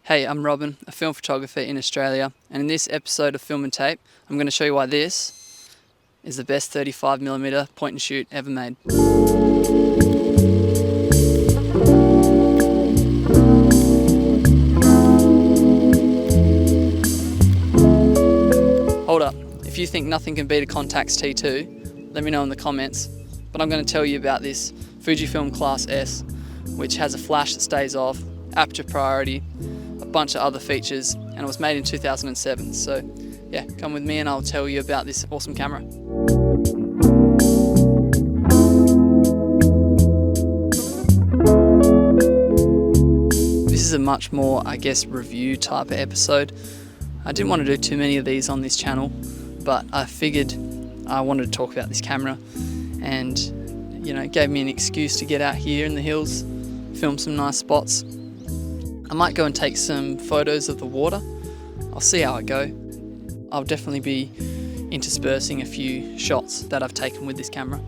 Hey, I'm Robin, a film photographer in Australia, and in this episode of Film and Tape, I'm going to show you why this is the best 35mm point and shoot ever made. Hold up, if you think nothing can beat a Contax T2, let me know in the comments, but I'm going to tell you about this Fujifilm Klasse S, which has a flash that stays off, aperture priority, a bunch of other features, and it was made in 2007. So yeah, come with me and I'll tell you about this awesome camera. This is a much more, review type of episode. I didn't want to do too many of these on this channel, but I figured I wanted to talk about this camera, and it gave me an excuse to get out here in the hills, film some nice spots. I might go and take some photos of the water. I'll see how I go. I'll definitely be interspersing a few shots that I've taken with this camera.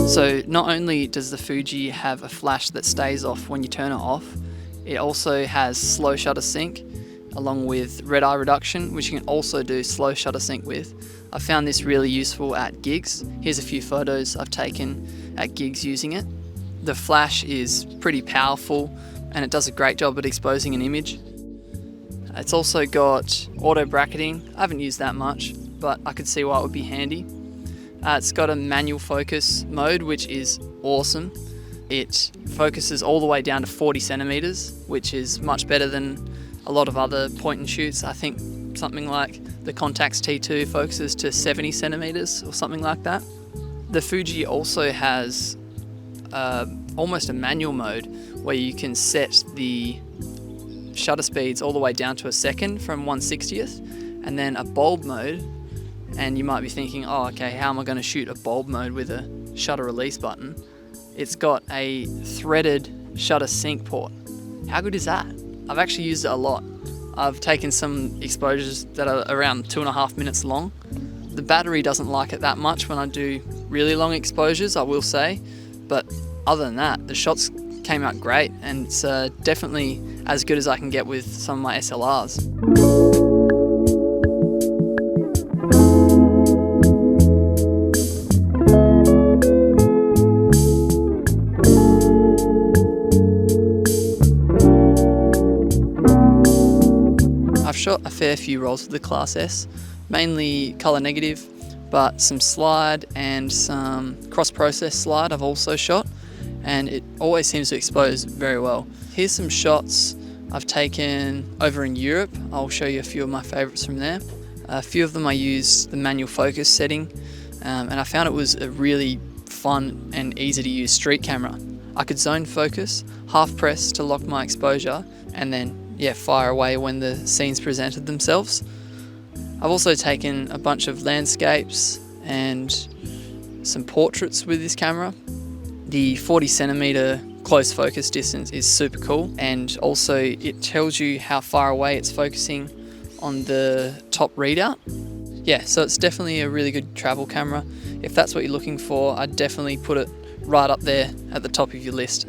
So not only does the Fuji have a flash that stays off when you turn it off, it also has slow shutter sync along with red eye reduction, which you can also do slow shutter sync with. I found this really useful at gigs. Here's a few photos I've taken at gigs using it. The flash is pretty powerful and it does a great job at exposing an image. It's also got auto bracketing. I haven't used that much, but I could see why it would be handy. It's got a manual focus mode, which is awesome. It focuses all the way down to 40 centimeters, which is much better than a lot of other point and shoots. I think something like the Contax T2 focuses to 70 centimeters or something like that. The Fuji also has almost a manual mode where you can set the shutter speeds all the way down to a second from 1/60th, and then a bulb mode. And you might be thinking, oh, okay, how am I going to shoot a bulb mode with a shutter release button? It's got a threaded shutter sync port. How good is that? I've actually used it a lot. I've taken some exposures that are around 2.5 minutes long. The battery doesn't like it that much when I do really long exposures, I will say, but other than that, the shots came out great, and it's definitely as good as I can get with some of my SLRs. I've shot a fair few rolls with the Klasse S, mainly colour negative, but some slide and some cross-process slide I've also shot, and it always seems to expose very well. Here's some shots I've taken over in Europe. I'll show you a few of my favourites from there. A few of them I used the manual focus setting, and I found it was a really fun and easy to use street camera. I could zone focus, half press to lock my exposure, and then fire away when the scenes presented themselves. I've also taken a bunch of landscapes and some portraits with this camera. The 40 centimeter close focus distance is super cool, and also it tells you how far away it's focusing on the top readout. Yeah, so it's definitely a really good travel camera. If that's what you're looking for, I'd definitely put it right up there at the top of your list.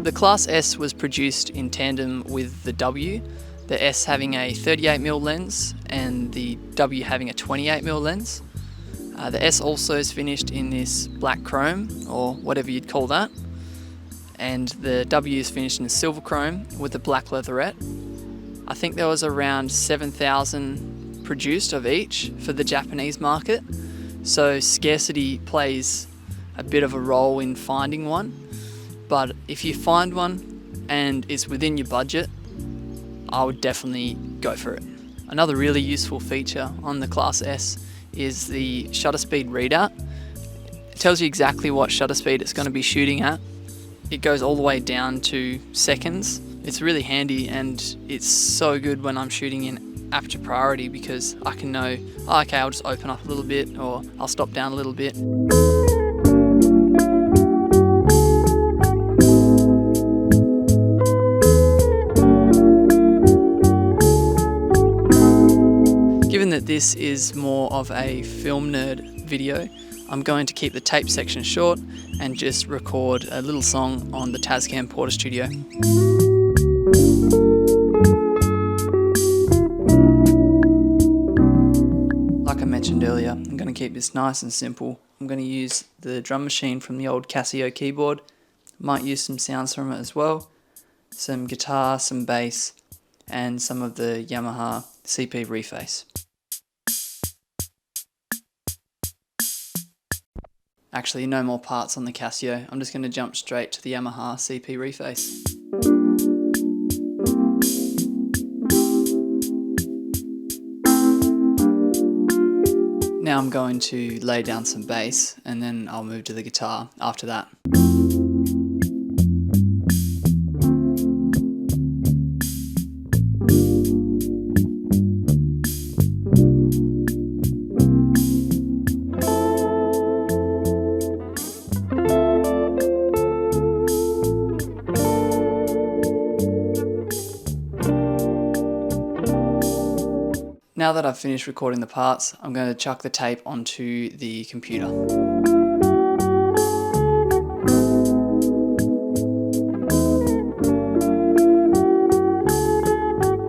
The Klasse S was produced in tandem with the W, the S having a 38mm lens and the W having a 28mm lens. The S also is finished in this black chrome, or whatever you'd call that, and the W is finished in silver chrome with a black leatherette. I think there was around 7,000 produced of each for the Japanese market, so scarcity plays a bit of a role in finding one. But if you find one and it's within your budget, I would definitely go for it. Another really useful feature on the Klasse S is the shutter speed readout. It tells you exactly what shutter speed it's going to be shooting at. It goes all the way down to seconds. It's really handy, and it's so good when I'm shooting in aperture priority, because I can know, oh, okay, I'll just open up a little bit, or I'll stop down a little bit. this is more of a film nerd video, I'm going to keep the tape section short and just record a little song on the Tascam Portastudio. Like I mentioned earlier, I'm going to keep this nice and simple. I'm going to use the drum machine from the old Casio keyboard. Might use some sounds from it as well. Some guitar, some bass, and some of the Yamaha CP reface. Actually, no more parts on the Casio. I'm just going to jump straight to the Yamaha CP reface. Now I'm going to lay down some bass and then I'll move to the guitar after that. Now that I've finished recording the parts, I'm going to chuck the tape onto the computer.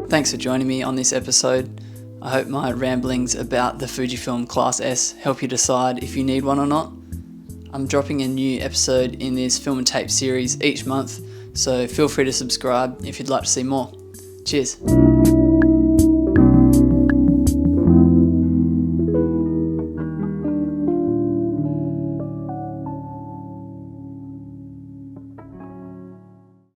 Thanks for joining me on this episode. I hope my ramblings about the Fujifilm Klasse S help you decide if you need one or not. I'm dropping a new episode in this film and tape series each month, so feel free to subscribe if you'd like to see more. Cheers.